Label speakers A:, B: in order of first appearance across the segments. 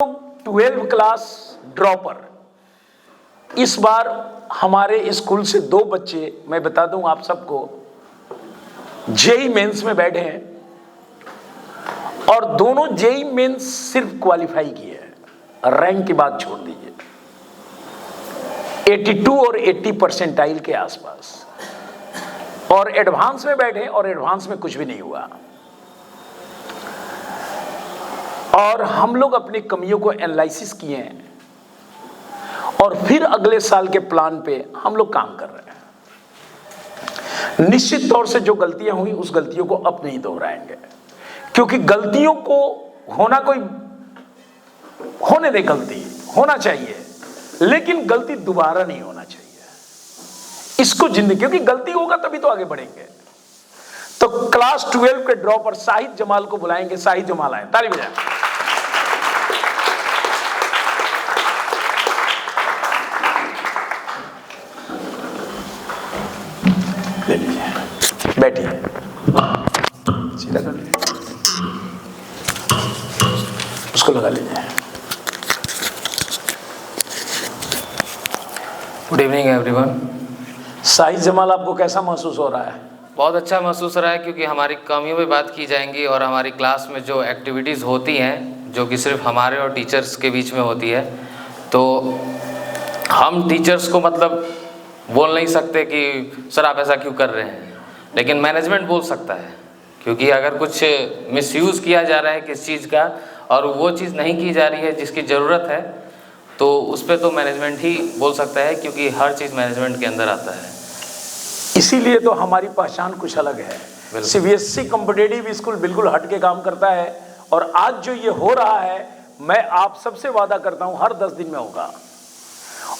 A: 12 class dropper. इस बार हमारे school से 2 बच्चे, मैं बता दूं आप सबको, जेई मेंस में बैठे हैं और दोनों जेई मेंस सिर्फ क्वालिफाई किए हैं, रैंक की बात छोड़ दीजिए, 82 और 80 परसेंटाइल के आसपास, और एडवांस में बैठे और एडवांस में कुछ भी नहीं हुआ। और हम लोग अपनी कमियों को एनालिसिस किए हैं और फिर अगले साल के प्लान पे हम लोग काम कर रहे हैं। निश्चित तौर से जो गलतियां हुई उस गलतियों को अब नहीं दोहराएंगे, क्योंकि गलतियों को होना कोई होने दे, गलती होना चाहिए लेकिन गलती दोबारा नहीं होना चाहिए। इसको जिंदगी, क्योंकि गलती होगा तभी तो आगे बढ़ेंगे। तो क्लास 12 के ड्रॉपर शाहिद जमाल को बुलाएंगे। शाहिद जमाल आए, ताली बजाएं। ले लीजिए, बैठिए, सीधा कर लीजिए, उसको लगा लीजिए।
B: Good evening everyone.
A: Shahid Jamal, आपको कैसा महसूस हो रहा है?
B: बहुत अच्छा महसूस हो रहा है, क्योंकि हमारी कमियों पे बात की जाएंगी और हमारी क्लास में जो एक्टिविटीज़ होती हैं जो कि सिर्फ हमारे और टीचर्स के बीच में होती है, तो हम टीचर्स को मतलब बोल नहीं सकते कि सर आप ऐसा क्यों कर रहे हैं, लेकिन मैनेजमेंट बोल सकता है। क्योंकि अगर कुछ मिसयूज़ किया जा रहा है किस चीज़ का और वो चीज़ नहीं की जा रही है जिसकी ज़रूरत है, तो उस पर तो मैनेजमेंट ही बोल सकता है, क्योंकि हर चीज़ मैनेजमेंट के अंदर आता है।
A: इसीलिए तो हमारी पहचान कुछ अलग है। सीबीएसई कॉम्पिटिटिव स्कूल बिल्कुल हट के काम करता है, और आज जो ये हो रहा है, मैं आप सबसे वादा करता हूं हर 10 दिन में होगा,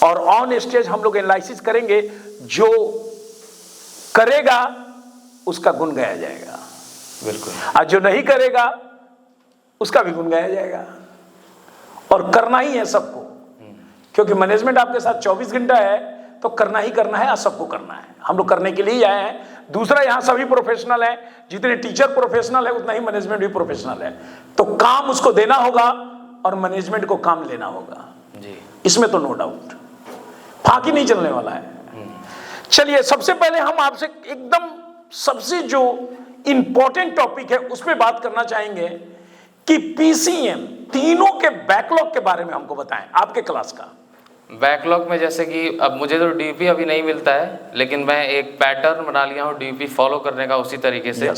A: और ऑन स्टेज हम लोग एनालिसिस करेंगे। जो करेगा उसका गुण गाया जाएगा,
B: बिल्कुल,
A: और जो नहीं करेगा उसका भी गुण गाया जाएगा। और करना ही है सबको, क्योंकि मैनेजमेंट आपके साथ 24 घंटा है, तो करना ही करना है और सबको करना है। हम लोग करने के लिए ही आए हैं। दूसरा, यहाँ सभी प्रोफेशनल हैं, जितने टीचर प्रोफेशनल है उतना ही मैनेजमेंट भी प्रोफेशनल है। तो काम उसको देना होगा और मैनेजमेंट को काम लेना होगा
B: जी,
A: इसमें तो नो डाउट, फाकी नहीं चलने वाला है। चलिए, सबसे पहले हम आपसे एकदम सबसे जो इंपॉर्टेंट टॉपिक है उस पर बात करना चाहेंगे कि पीसीएम तीनों के बैकलॉग के बारे में हमको बताएं, आपके क्लास का
B: बैकलॉग में। जैसे कि अब मुझे तो डीपी अभी नहीं मिलता है, लेकिन मैं एक पैटर्न बना लिया हूँ डीपी फॉलो करने का उसी तरीके से।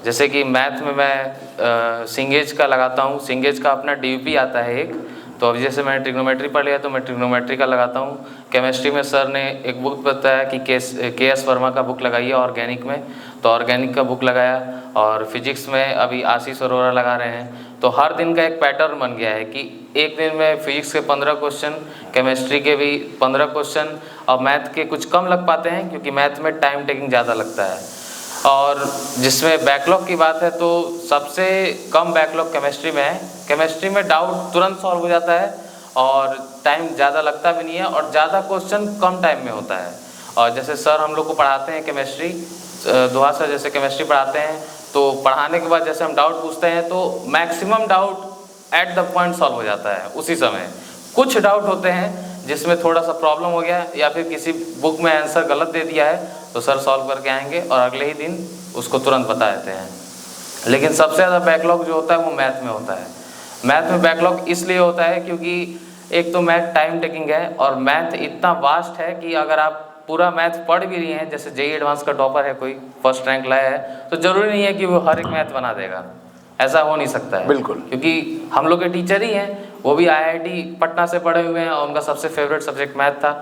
B: जैसे कि मैथ में मैं सिंगेज का लगाता हूँ, सिंगेज का अपना डीपी आता है एक, तो अभी जैसे मैंने ट्रिग्नोमेट्री पढ़ लिया तो मैं ट्रिग्नोमेट्री का लगाता हूँ। केमिस्ट्री में सर ने एक बुक बताया कि के एस वर्मा का बुक लगाइए ऑर्गेनिक में, तो ऑर्गेनिक का बुक लगाया। और फिजिक्स में अभी आशीष अरोरा लगा रहे हैं। तो हर दिन का एक पैटर्न बन गया है कि एक दिन में फिजिक्स के 15 क्वेश्चन, केमिस्ट्री के भी 15 क्वेश्चन, और मैथ के कुछ कम लग पाते हैं क्योंकि मैथ में टाइम टेकिंग ज़्यादा लगता है। और जिसमें बैकलॉग की बात है तो सबसे कम बैकलॉग केमिस्ट्री में है। केमिस्ट्री में डाउट तुरंत सॉल्व हो जाता है और टाइम ज़्यादा लगता भी नहीं है, और ज़्यादा क्वेश्चन कम टाइम में होता है। और जैसे सर हम लोग को पढ़ाते हैं केमिस्ट्री, दोहा सर जैसे केमिस्ट्री पढ़ाते हैं, तो पढ़ाने के बाद जैसे हम डाउट पूछते हैं तो maximum doubt at the point solve हो जाता है उसी समय। कुछ डाउट होते हैं जिसमें थोड़ा सा प्रॉब्लम हो गया या फिर किसी बुक में आंसर गलत दे दिया है, तो सर सॉल्व करके आएंगे और अगले ही दिन उसको तुरंत बता देते हैं। लेकिन सबसे ज़्यादा बैकलॉग जो होता है वो मैथ में होता है। मैथ में बैकलॉग इसलिए होता है क्योंकि एक तो मैथ टाइम टेकिंग है, और मैथ इतना वास्ट है कि अगर आप पूरा मैथ पढ़ भी रही हैं, जैसे जेई एडवांस का टॉपर है, कोई फर्स्ट रैंक लाया है, तो ज़रूरी नहीं है कि वो हर एक मैथ बना देगा, ऐसा हो नहीं सकता है।
A: बिल्कुल,
B: क्योंकि हम लोग के टीचर ही हैं, वो भी आईआईटी पटना से पढ़े हुए हैं और उनका सबसे फेवरेट सब्जेक्ट मैथ था।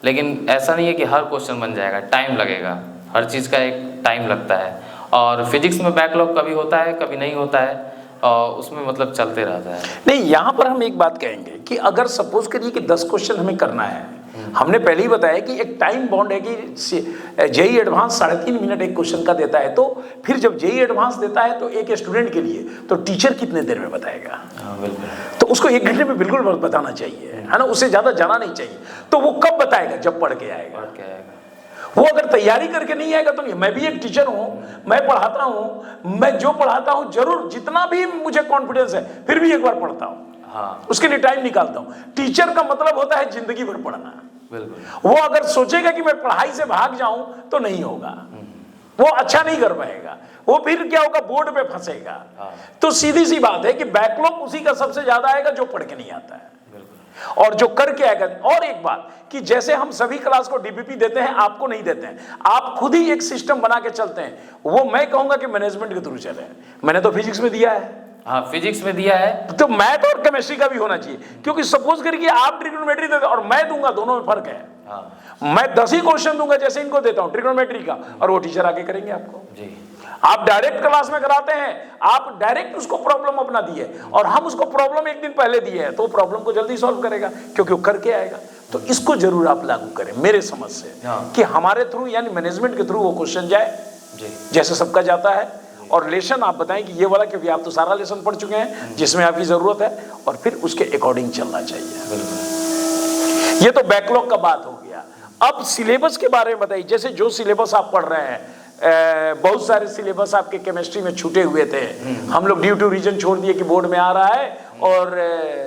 B: लेकिन ऐसा नहीं है कि हर क्वेश्चन बन जाएगा, टाइम लगेगा, हर चीज़ का एक टाइम लगता है। और फिजिक्स में बैकलॉग कभी होता है कभी नहीं होता है, और उसमें मतलब चलते रहता है।
A: नहीं, यहाँ पर हम एक बात कहेंगे कि अगर सपोज करिए कि 10 क्वेश्चन हमें करना है, हमने पहले ही बताया कि एक टाइम बॉन्ड है कि जेई एडवांस 3.5 मिनट एक क्वेश्चन का देता है, तो फिर जब जेई एडवांस देता है तो एक स्टूडेंट के लिए तो टीचर कितने देर में बताएगा?
B: बिल्कुल,
A: तो उसको 1 घंटे में बिल्कुल बताना चाहिए, है ना, उससे ज़्यादा जाना नहीं चाहिए। तो वो कब बताएगा? जब पढ़ के आएगा। वो अगर तैयारी करके नहीं आएगा तो नहीं। मैं भी एक टीचर हूँ, मैं पढ़ाता हूँ, मैं जो पढ़ाता हूँ जरूर जितना भी मुझे कॉन्फिडेंस है फिर भी एक बार पढ़ता हूँ।
B: हाँ
A: उसके लिए टाइम निकालता हूं। टीचर का मतलब होता है जिंदगी भर पढ़ना।
B: बिल्कुल।
A: वो अगर सोचेगा कि मैं पढ़ाई से भाग जाऊं तो नहीं होगा, वो अच्छा नहीं कर पाएगा, वो फिर क्या होगा, बोर्ड पे फंसेगा। तो सीधी सी बात है कि बैकलॉग उसी का सबसे ज्यादा आएगा जो पढ़ के नहीं आता है और जो करके आएगा। और एक बात कि जैसे हम सभी क्लास को डीपीपी देते हैं, आपको नहीं देते हैं, आप खुद ही एक सिस्टम बना के चलते हैं, वो मैं कहूंगा कि मैनेजमेंट के थ्रू चले। मैंने तो फिजिक्स में दिया है,
B: हाँ फिजिक्स में दिया है,
A: तो मैथ और केमिस्ट्री का भी होना चाहिए, क्योंकि सपोज करिए आप ट्रिग्नोमेट्री देते और मैं दूंगा, दोनों में फर्क है।
B: हाँ।
A: मैं 10 ही क्वेश्चन दूंगा जैसे इनको देता हूं ट्रिग्नोमेट्री का, और वो टीचर आगे करेंगे आपको
B: जी।
A: आप डायरेक्ट क्लास में कराते हैं, आप डायरेक्ट उसको प्रॉब्लम अपना दिए और हम उसको प्रॉब्लम एक दिन पहले दिए है, तो प्रॉब्लम को जल्दी सॉल्व करेगा क्योंकि वो करके आएगा। तो इसको जरूर आप लागू करें मेरे समझ से, कि हमारे थ्रू यानी मैनेजमेंट के थ्रू वो क्वेश्चन जाए जी। जैसे सबका जाता है। और लेसन आप बताएं कि ये वाला, क्योंकि आप तो सारा लेसन पढ़ चुके हैं जिसमें आपकी जरूरत है, और फिर उसके अकॉर्डिंग चलना चाहिए। ये तो बैकलॉग का बात हो गया। अब सिलेबस के बारे में बताइए, जैसे जो सिलेबस आप पढ़ रहे हैं, बहुत सारे सिलेबस आपके केमिस्ट्री में छूटे हुए थे, हम लोग ड्यू टू रीजन छोड़ दिए कि बोर्ड में आ रहा है और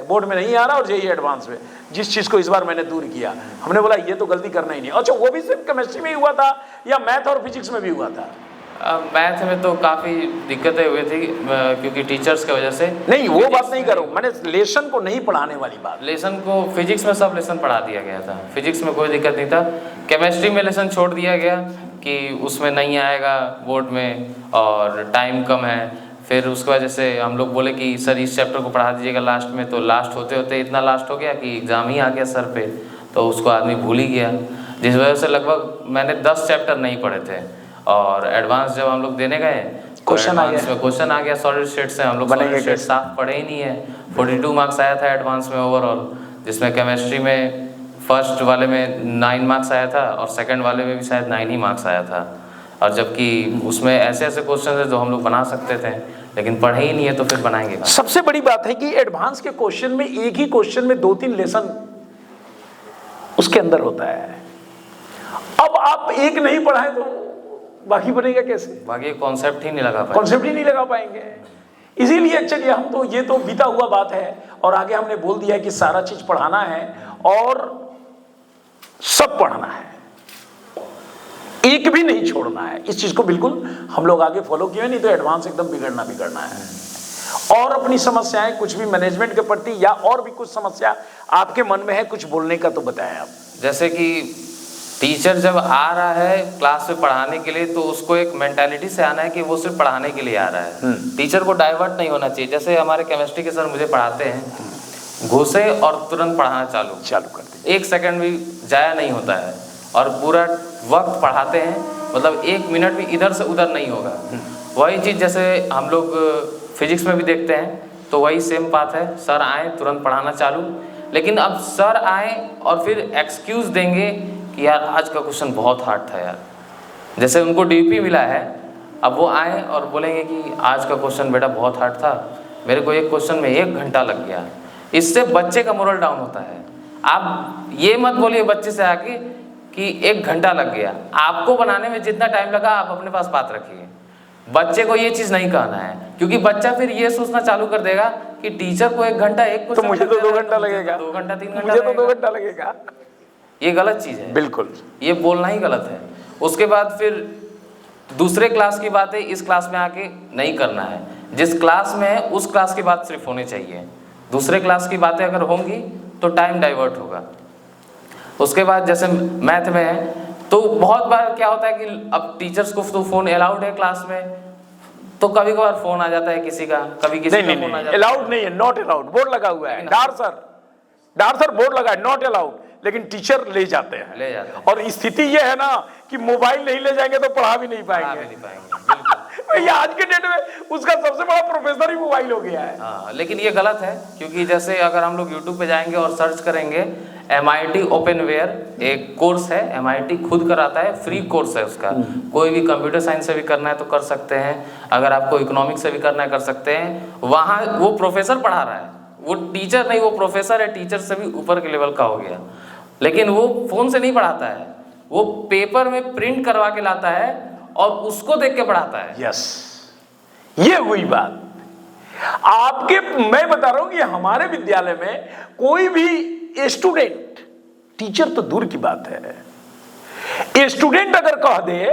A: बोर्ड में नहीं आ रहा, और जेईई एडवांस में जिस चीज को इस बार मैंने दूर किया, हमने बोला ये तो गलती करना ही नहीं। अच्छा, वो भी सिर्फ केमिस्ट्री में ही हुआ था या मैथ और फिजिक्स में भी हुआ था?
B: मैथ में तो काफ़ी दिक्कतें हुई थी क्योंकि टीचर्स की वजह से।
A: नहीं, वो बात नहीं करूँ, मैंने लेसन को नहीं पढ़ाने वाली बात।
B: लेसन को फिजिक्स में सब लेसन पढ़ा दिया गया था, फिजिक्स में कोई दिक्कत नहीं था। केमिस्ट्री में लेसन छोड़ दिया गया कि उसमें नहीं आएगा बोर्ड में और टाइम कम है। फिर उसकी वजह से हम लोग बोले कि सर इस चैप्टर को पढ़ा दीजिएगा लास्ट में, तो लास्ट होते होते इतना लास्ट हो गया कि एग्ज़ाम ही आ गया सर पे, तो उसको आदमी भूल ही गया, जिस वजह से लगभग मैंने 10 चैप्टर नहीं पढ़े थे। और एडवांस जब हम लोग देने गए, क्वेश्चन आ गया सॉलिड स्टेट से, हम लोग सॉलिड स्टेट साफ पढ़े ही नहीं है। 42 मार्क्स आया था एडवांस में ओवरऑल, जिसमें केमिस्ट्री में फर्स्ट वाले में 9 मार्क्स आया था और सेकंड वाले में भी शायद 9 ही मार्क्स आया था। और जबकि उसमें ऐसे ऐसे क्वेश्चन है जो हम लोग बना सकते थे, लेकिन पढ़े ही नहीं है, तो फिर बनाएंगे कहाँ?
A: सबसे बड़ी बात है कि एडवांस के क्वेश्चन में एक ही क्वेश्चन में 2-3 लेसन उसके अंदर होता है। अब आप एक नहीं पढ़ाए तो बाकी बनेगा कैसे?
B: बाकी कॉन्सेप्ट ही नहीं लगा पाएंगे,
A: कॉन्सेप्ट ही नहीं लगा पाएंगे। इसीलिए चलिए, हम तो ये तो बीता हुआ बात है और आगे हमने बोल दिया है कि सारा चीज पढ़ाना है और सब पढ़ना है, एक भी नहीं छोड़ना है। इस चीज को बिल्कुल हम लोग आगे फॉलो किए, नहीं तो एडवांस एकदम बिगड़ना है। और अपनी समस्याएं कुछ भी मैनेजमेंट के प्रति या और भी कुछ समस्या आपके मन में है, कुछ बोलने का तो बताएं आप।
B: जैसे कि टीचर जब आ रहा है क्लास में पढ़ाने के लिए, तो उसको एक मेंटालिटी से आना है कि वो सिर्फ पढ़ाने के लिए आ रहा है, टीचर को डाइवर्ट नहीं होना चाहिए। जैसे हमारे केमिस्ट्री के सर मुझे पढ़ाते हैं, घुसे और तुरंत पढ़ाना चालू कर दे, 1 सेकंड भी जाया नहीं होता है और पूरा वक्त पढ़ाते हैं, मतलब 1 मिनट भी इधर से उधर नहीं होगा। वही चीज़ जैसे हम लोग फिजिक्स में भी देखते हैं, तो वही सेम बात है, सर आए तुरंत पढ़ाना चालू। लेकिन अब सर आए और फिर एक्सक्यूज़ देंगे कि यार आज का क्वेश्चन बहुत हार्ड था यार, जैसे उनको डीपी मिला है, अब वो आए और बोलेंगे कि आज का क्वेश्चन बेटा बहुत हार्ड था, मेरे को एक क्वेश्चन में 1 घंटा लग गया। इससे बच्चे का मोरल डाउन होता है। आप ये मत बोलिए बच्चे से आके कि 1 घंटा लग गया, आपको बनाने में जितना टाइम लगा आप अपने पास बात रखिए। बच्चे को ये चीज़ नहीं कहना है, क्योंकि बच्चा फिर ये सोचना चालू कर देगा कि टीचर को 1 घंटा एक
A: तो मुझे तो 2 घंटा लगेगा,
B: 2 घंटा 3 घंटा,
A: मुझे तो 2 घंटा लगेगा।
B: ये गलत चीज़ है,
A: बिल्कुल
B: ये बोलना ही गलत है। उसके बाद फिर दूसरे क्लास की बातें इस क्लास में आके नहीं करना है, जिस क्लास में है उस क्लास की बात सिर्फ होनी चाहिए। दूसरे क्लास की बातें अगर होंगी तो टाइम डाइवर्ट होगा। उसके बाद जैसे मैथ में है, तो बहुत बार क्या होता है कि अब टीचर्स को तो फ़ोन अलाउड है क्लास में, तो कभी कभार फ़ोन आ जाता है किसी का, कभी किसी का फ़ोन आ जाता है।
A: अलाउड नहीं है, नॉट अलाउड, बोर्ड लगा हुआ है, डार सर बोर्ड लगा है, नॉट अलाउड, लेकिन टीचर ले जाते हैं। और स्थिति ये है ना कि मोबाइल नहीं ले जाएंगे तो पढ़ा भी नहीं पाएंगे। ये आज के डेट में उसका सबसे बड़ा प्रोफेसर ही मोबाइल हो गया है।
B: हाँ, लेकिन ये गलत है, क्योंकि जैसे अगर हम लोग यूट्यूब पे जाएंगे और सर्च करेंगे MIT ओपनवेयर, एक कोर्स है, MIT खुद कराता है, फ्री कोर्स है उसका। कोई भी कंप्यूटर साइंस से भी करना है तो कर सकते हैं, अगर आपको इकोनॉमिक्स से भी करना है कर सकते हैं। वहाँ वो प्रोफेसर पढ़ा रहा है, वो टीचर नहीं, वो प्रोफेसर है, टीचर से भी ऊपर के लेवल का हो गया। लेकिन वो फ़ोन से नहीं पढ़ाता है, वो पेपर में प्रिंट करवा के लाता है और उसको देख के पढ़ाता है।
A: यस, ये हुई बात। आपके, मैं बता रहा हूं कि हमारे विद्यालय में कोई भी स्टूडेंट, टीचर तो दूर की बात है, स्टूडेंट अगर कह दे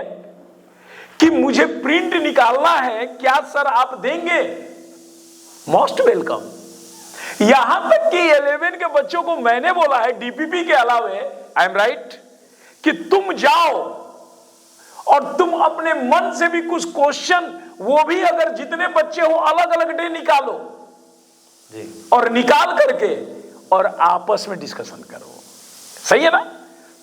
A: कि मुझे प्रिंट निकालना है, क्या सर आप देंगे? Most welcome. यहां तक कि 11 के बच्चों को मैंने बोला है डीपीपी के अलावे, आई एम राइट, कि तुम जाओ और तुम अपने मन से भी कुछ क्वेश्चन, वो भी अगर जितने बच्चे हो अलग अलग डे निकालो
B: जी,
A: और निकाल करके और आपस में डिस्कशन करो। सही है ना?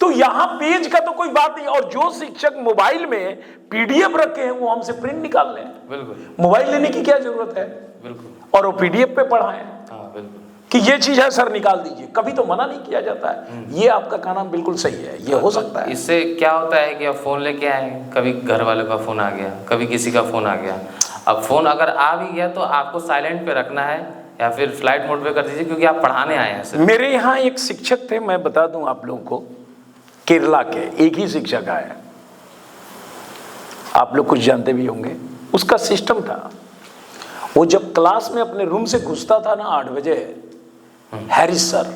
A: तो यहां पेज का तो कोई बात नहीं। और जो शिक्षक मोबाइल में पीडीएफ रखे हैं वो हमसे प्रिंट निकाल लें।
B: बिल्कुल,
A: मोबाइल लेने की क्या जरूरत है?
B: बिल्कुल,
A: और वो पीडीएफ पे पढ़ाएं
B: हाँ बिल्कुल,
A: कि ये चीज है सर निकाल दीजिए, कभी तो मना नहीं किया जाता है। ये आपका कहना बिल्कुल सही है, ये हो सकता है।
B: इससे क्या होता है कि अब फोन लेके आए, कभी घर वालों का फोन आ गया, कभी किसी का फोन आ गया। अब फोन अगर आ भी गया तो आपको साइलेंट पे रखना है या फिर फ्लाइट मोड पे कर दीजिए, क्योंकि आप पढ़ाने आए हैं सर।
A: मेरे यहाँ एक शिक्षक थे, मैं बता दूं आप लोगों को, केरला के एक ही शिक्षक आए, आप लोग कुछ जानते भी होंगे। उसका सिस्टम था, वो जब क्लास में अपने रूम से घुसता था ना 8 बजे, हैरिस सर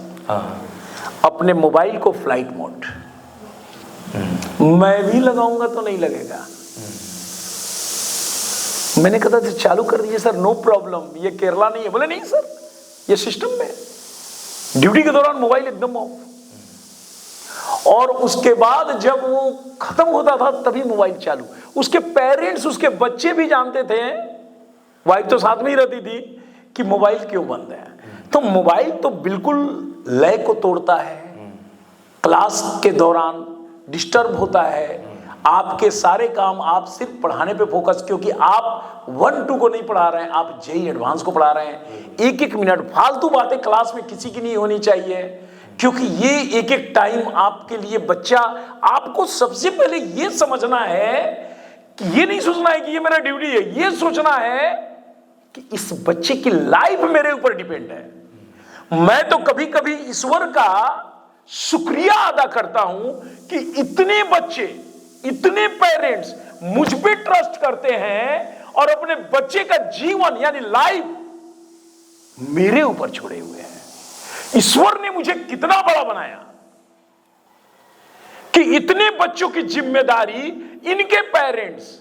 A: अपने मोबाइल को फ्लाइट मोड, मैं भी लगाऊंगा तो नहीं लगेगा। मैंने कहा था चालू कर दीजिए सर, नो प्रॉब्लम, ये केरला नहीं है। बोले नहीं सर, ये सिस्टम में ड्यूटी के दौरान मोबाइल एकदम ऑफ। और उसके बाद जब वो खत्म होता था तभी मोबाइल चालू। उसके पेरेंट्स, उसके बच्चे भी जानते थे, वाइफ तो साथ में ही रहती थी, कि मोबाइल क्यों बंद है। तो मोबाइल तो बिल्कुल लय को तोड़ता है, क्लास के दौरान डिस्टर्ब होता है, आपके सारे काम, आप सिर्फ पढ़ाने पे फोकस, क्योंकि आप 1-2 को नहीं पढ़ा रहे हैं, आप जेई एडवांस को पढ़ा रहे हैं। एक एक मिनट फालतू बातें क्लास में किसी की नहीं होनी चाहिए, क्योंकि ये एक एक टाइम आपके लिए बच्चा, आपको सबसे पहले ये समझना है कि ये नहीं सोचना है कि ये मेरा ड्यूटी है, ये सोचना है कि इस बच्चे की लाइफ मेरे ऊपर डिपेंड है। मैं तो कभी कभी ईश्वर का शुक्रिया अदा करता हूं कि इतने बच्चे, इतने पेरेंट्स मुझ पे ट्रस्ट करते हैं और अपने बच्चे का जीवन यानी लाइफ मेरे ऊपर छोड़े हुए हैं। ईश्वर ने मुझे कितना बड़ा बनाया कि इतने बच्चों की जिम्मेदारी इनके पेरेंट्स,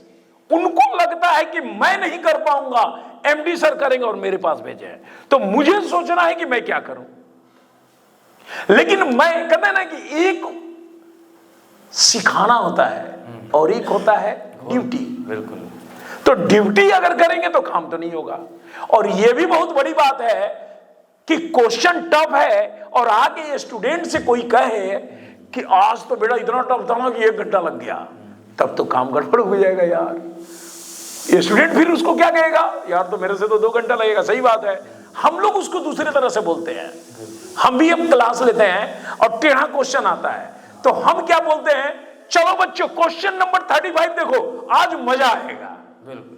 A: उनको लगता है कि मैं नहीं कर पाऊंगा, एमडी सर करेंगे और मेरे पास भेजे हैं, तो मुझे सोचना है कि मैं क्या करूं। लेकिन मैं कहते हैं ना कि एक सिखाना होता है और एक होता है ड्यूटी।
B: बिल्कुल,
A: तो ड्यूटी अगर करेंगे तो काम तो नहीं होगा। और यह भी बहुत बड़ी बात है कि क्वेश्चन टफ है और आके स्टूडेंट से कोई कहे कि आज तो बेटा इतना टफ था ना कि 1 घंटा लग गया, तब तो काम गड़बड़ हो जाएगा यार। ये स्टूडेंट फिर उसको क्या कहेगा, यार तो मेरे से तो 2 घंटा लगेगा। सही बात है, हम लोग उसको दूसरी तरह से बोलते हैं। हम भी अब क्लास लेते हैं और टेढ़ा क्वेश्चन आता है तो हम क्या बोलते हैं, चलो बच्चों क्वेश्चन नंबर 35 देखो, आज मजा आएगा।
B: बिल्कुल,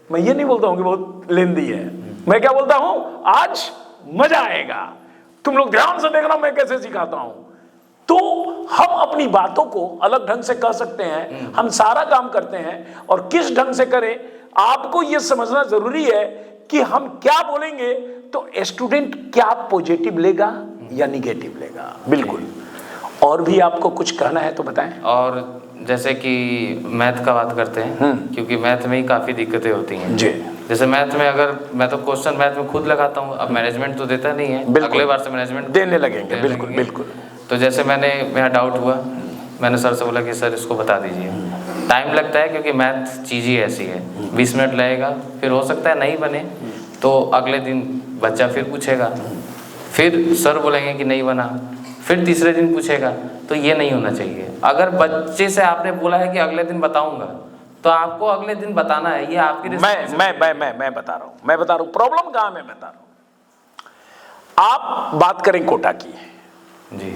A: मैं ये नहीं बोलता हूं कि बहुत लेंदी है, मैं क्या बोलता हूं, आज मजा आएगा, तुम लोग ध्यान से देखना मैं कैसे सिखाता हूं। तो हम अपनी बातों को अलग ढंग से कह सकते हैं, हम सारा काम करते हैं और किस ढंग से करें आपको यह समझना जरूरी है कि हम क्या बोलेंगे तो स्टूडेंट क्या पॉजिटिव लेगा या निगेटिव लेगा। बिल्कुल। और भी आपको कुछ कहना है तो बताएं।
B: और जैसे कि मैथ का बात करते हैं, क्योंकि मैथ में ही काफ़ी दिक्कतें होती हैं
A: जी।
B: जैसे मैथ में अगर मैं तो क्वेश्चन मैथ में खुद लगाता हूँ, अब मैनेजमेंट तो देता नहीं है, अगले बार से मैनेजमेंट
A: देने लगेंगे। बिल्कुल बिल्कुल।
B: तो जैसे मेरा डाउट हुआ, मैंने सर से बोला कि सर इसको बता दीजिए। टाइम लगता है क्योंकि मैथ चीज़ ही ऐसी है, 20 मिनट लगेगा, फिर हो सकता है नहीं बने तो अगले दिन बच्चा फिर पूछेगा, फिर सर बोलेंगे कि नहीं बना, फिर तीसरे दिन पूछेगा। तो ये नहीं होना चाहिए। अगर बच्चे से आपने बोला है कि अगले दिन बताऊंगा तो आपको अगले दिन बताना है, ये आपकी
A: मैं बता रहा हूँ प्रॉब्लम कहाँ मैं बता रहा हूँ। आप बात करें कोटा की
B: जी,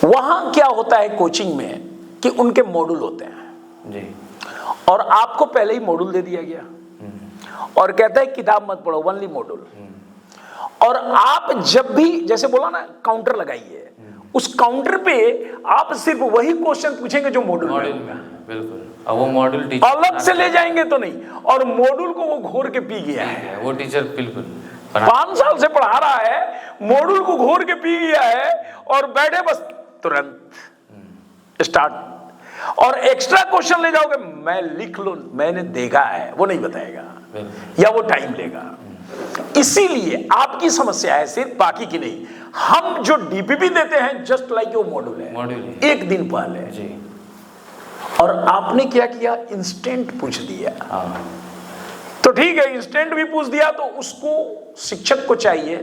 A: वहां क्या होता है कोचिंग में कि उनके मॉड्यूल होते हैं
B: जी,
A: और आपको पहले ही मॉड्यूल दे दिया गया और कहता है किताब मत पढ़ो, ओनली मॉड्यूल। और आप जब भी जैसे बोला ना काउंटर लगाइए, उस काउंटर पे आप सिर्फ वही क्वेश्चन पूछेंगे जो मॉड्यूल में।
B: बिल्कुल। अब वो मॉड्यूल टीचर
A: अलग से ले जाएंगे तो नहीं, और मॉड्यूल को वो घोर के पी गया है,
B: वो टीचर बिल्कुल
A: 5 साल से पढ़ा रहा है, मॉड्यूल को घोर के पी गया है, और बैठे बस तुरंत स्टार्ट। और एक्स्ट्रा क्वेश्चन ले जाओगे, मैं लिख लो, मैंने देखा है, वो नहीं बताएगा या वो टाइम लेगा। इसीलिए आपकी समस्या है सिर्फ, बाकी की नहीं। हम जो डीपीपी देते हैं जस्ट लाइक वो मॉड्यूल है, एक दिन पहले
B: जी।
A: और आपने क्या किया, इंस्टेंट पूछ दिया। तो ठीक है, इंस्टेंट भी पूछ दिया, तो उसको शिक्षक को चाहिए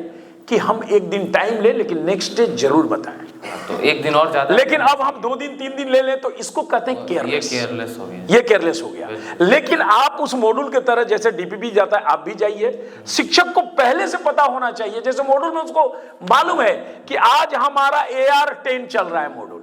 A: कि हम एक दिन टाइम ले, लेकिन नेक्स्ट डे जरूर बताएं।
B: तो एक दिन और ज्यादा,
A: लेकिन अब हम 2 दिन 3 दिन ले लें तो इसको कहते हैं केयरलेस।
B: ये केयरलेस हो गया,
A: ये केयरलेस हो गया। लेकिन आप उस मॉड्यूल के तरह जैसे डीपीपी जाता है, आप भी जाइए। शिक्षक को पहले से पता होना चाहिए, जैसे मॉड्यूल में उसको मालूम है कि आज हमारा AR10 चल रहा है मॉड्यूल,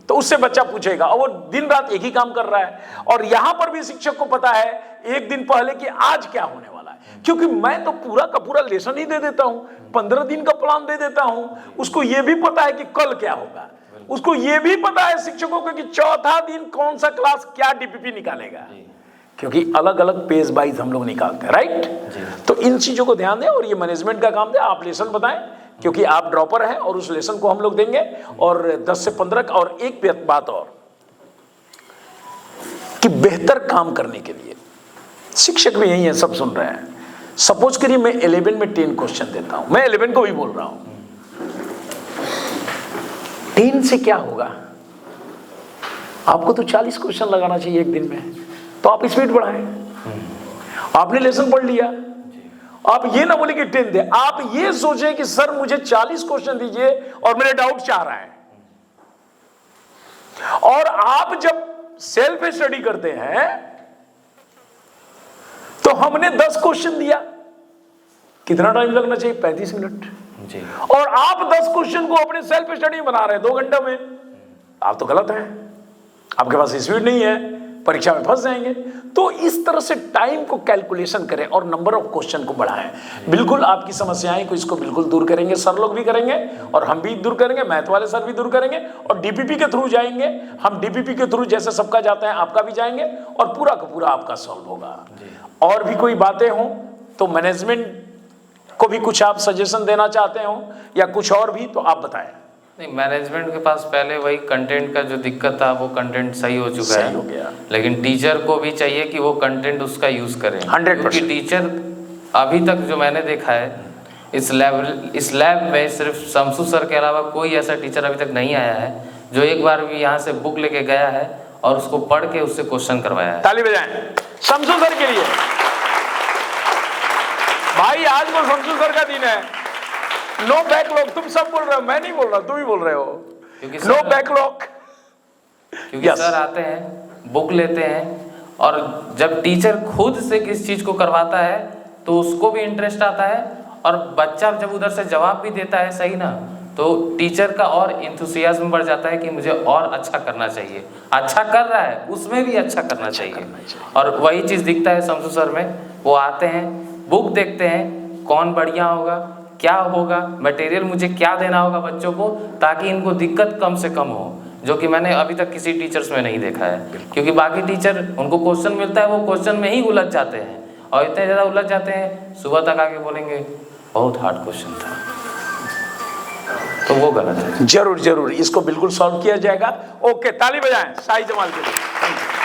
A: तो उससे बच्चा पूछेगा, और वो दिन रात एक ही काम कर रहा है। और यहां पर भी शिक्षक को पता है एक दिन पहले कि आज क्या होने वाला है, क्योंकि मैं तो पूरा का पूरा लेसन ही दे देता हूं, 15 दिन का प्लान दे देता हूं। उसको यह भी पता है कि कल क्या होगा, उसको यह भी पता है शिक्षकों को कि चौथा दिन कौन सा क्लास क्या डीपीपी निकालेगा, क्योंकि अलग अलग पेज वाइज हम लोग निकालते हैं, राइट। तो इन चीजों को ध्यान दें, और ये मैनेजमेंट का काम है। आप लेसन बताएं, क्योंकि आप ड्रॉपर हैं, और उस लेसन को हम लोग देंगे, और 10 से 15 और एक बात और कि बेहतर काम करने के लिए शिक्षक भी यही है, सब सुन रहे हैं। सपोज करिए मैं 11 में 10 क्वेश्चन देता हूं, मैं 11 को भी बोल रहा हूं, 10 से क्या होगा, आपको तो 40 क्वेश्चन लगाना चाहिए एक दिन में, तो आप स्पीड बढ़ाएं। आपने लेसन पढ़ लिया, आप ये ना बोले कि 10 दे, आप ये सोचें कि सर मुझे 40 क्वेश्चन दीजिए और मेरे डाउट 4 आए। और आप जब सेल्फ स्टडी करते हैं तो हमने 10 क्वेश्चन दिया, कितना टाइम लगना चाहिए, 35 मिनट
B: जी।
A: और आप 10 क्वेश्चन को अपने सेल्फ स्टडी बना रहे हैं 2 घंटे में, आप तो गलत हैं, आपके पास स्पीड नहीं है, परीक्षा में फंस जाएंगे। तो इस तरह से टाइम को कैलकुलेशन करें और नंबर ऑफ क्वेश्चन को बढ़ाएं। बिल्कुल आपकी समस्याएं को इसको बिल्कुल दूर करेंगे, सर लोग भी करेंगे और हम भी दूर करेंगे, मैथ वाले सर भी दूर करेंगे, और डीपीपी के थ्रू जाएंगे हम। डीपीपी के थ्रू जैसे सबका जाता है आपका भी जाएंगे, और पूरा का पूरा आपका सॉल्व होगा। और भी कोई बातें हों तो मैनेजमेंट को भी कुछ आप सजेशन देना चाहते हो या कुछ और भी, तो आप बताएं।
B: नहीं, मैनेजमेंट के पास पहले वही कंटेंट का जो दिक्कत था वो कंटेंट सही हो चुका है,
A: हो गया।
B: लेकिन टीचर को भी चाहिए कि वो कंटेंट उसका यूज करें
A: 100%।
B: क्योंकि टीचर अभी तक जो मैंने देखा है इस लैब में सिर्फ शमसू सर के अलावा कोई ऐसा टीचर अभी तक नहीं आया है जो एक बार भी यहाँ से बुक लेके गया है और उसको पढ़ के उससे क्वेश्चन करवाया है।
A: ताली बजाएं शमसू सर के लिए। भाई आज वो शमसू सर का दिन है। नो बैकलॉग, तुम सब बोल रहे हो, मैं नहीं बोल रहा, तुम ही बोल रहे हो। नो बैकलॉग,
B: क्योंकि सर आते हैं, बुक लेते हैं, और जब टीचर खुद से किस चीज को करवाता है तो उसको भी इंटरेस्ट आता है, और बच्चा जब उधर से जवाब भी देता है सही ना, तो टीचर का और इंथुसियाज्म बढ़ जाता है कि मुझे और अच्छा करना चाहिए। अच्छा कर रहा है उसमें भी अच्छा करना चाहिए। और वही चीज दिखता है शमसू सर में। वो आते हैं, बुक देखते हैं, कौन बढ़िया होगा, क्या होगा, मटेरियल मुझे क्या देना होगा बच्चों को, ताकि इनको दिक्कत कम से कम हो, जो कि मैंने अभी तक किसी टीचर्स में नहीं देखा है। क्योंकि बाकी टीचर, उनको क्वेश्चन मिलता है, वो क्वेश्चन में ही उलझ जाते हैं, और इतने ज़्यादा उलझ जाते हैं सुबह तक आके बोलेंगे बहुत हार्ड क्वेश्चन था, तो वो गलत है।
A: जरूर जरूर इसको बिल्कुल सॉल्व किया जाएगा। ओके, ताली बजाएं शाही जमाल के लिए।